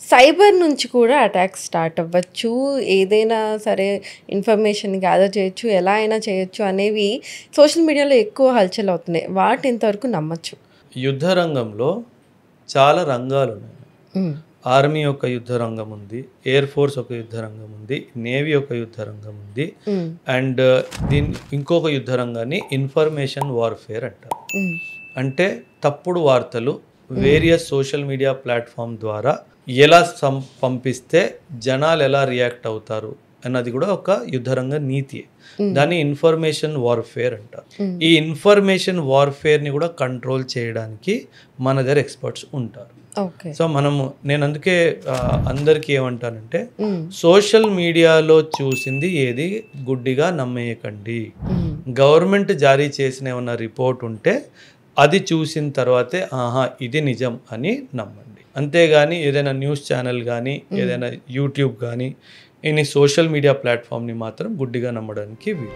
Cyber నుంచి కూడా attacks start అవ్వచ్చు. ఏదైనా సరే ఇన్ఫర్మేషన్ గ్యాదర్ చేయొచ్చు. ఎలా అయినా చేయొచ్చు అనేవి సోషల్ మీడియాలో ఎక్కువ హల్చల్ అవుతున్నాయి. వాటిని ఎంతవరకు నమ్మొచ్చు? యుద్ధ రంగంలో చాలా రంగాలున్నాయి. హ్మ్. ఆర్మీ ఒక యుద్ధ రంగం ఉంది. ఎయిర్ ఫోర్స్ ఒక యుద్ధ రంగం ఉంది. నేవీ ఒక యుద్ధ రంగం ఉంది. హ్మ్. అండ్ ఇంకొక యుద్ధ రంగాన్ని ఇన్ఫర్మేషన్ వార్‌ఫేర్ అంటారు. హ్మ్. అంటే తప్పుడు వార్తలు వేరియస్ సోషల్ మీడియా ప్లాట్‌ఫామ్ ద్వారా ఎలా పంపిస్తే జనాలు ఎలా రియాక్ట్ అవుతారు అన్నది కూడా ఒక యుద్ధ రంగ నీతియే. దాన్ని ఇన్ఫర్మేషన్ వార్‌ఫేర్ అంటారు. ఈ ఇన్ఫర్మేషన్ వార్‌ఫేర్‌ని కూడా కంట్రోల్ చేయడానికి మన దగ్గర ఎక్స్‌పర్ట్స్ ఉంటారు. ఓకే. సో నేను అందుకే అందరికీ ఏమంటానంటే హ్మ్. సోషల్ మీడియాలో చూసింది ఏది గుడ్డిగా నమ్మేయకండి. హ్మ్. గవర్నమెంట్ జారీ చేసిన ఏమన్నా రిపోర్ట్ ఉంటే అది చూసిన తర్వాతే ఆహా ఇది నిజం అని నమ్మండి. అంతేగాని ఏదైనా న్యూస్ ఛానల్ కానీ ఏదైనా యూట్యూబ్ కానీ ఎనీ సోషల్ మీడియా ప్లాట్‌ఫామ్‌ని మాత్రం గుడ్డిగా నమ్మడానికి వీలు.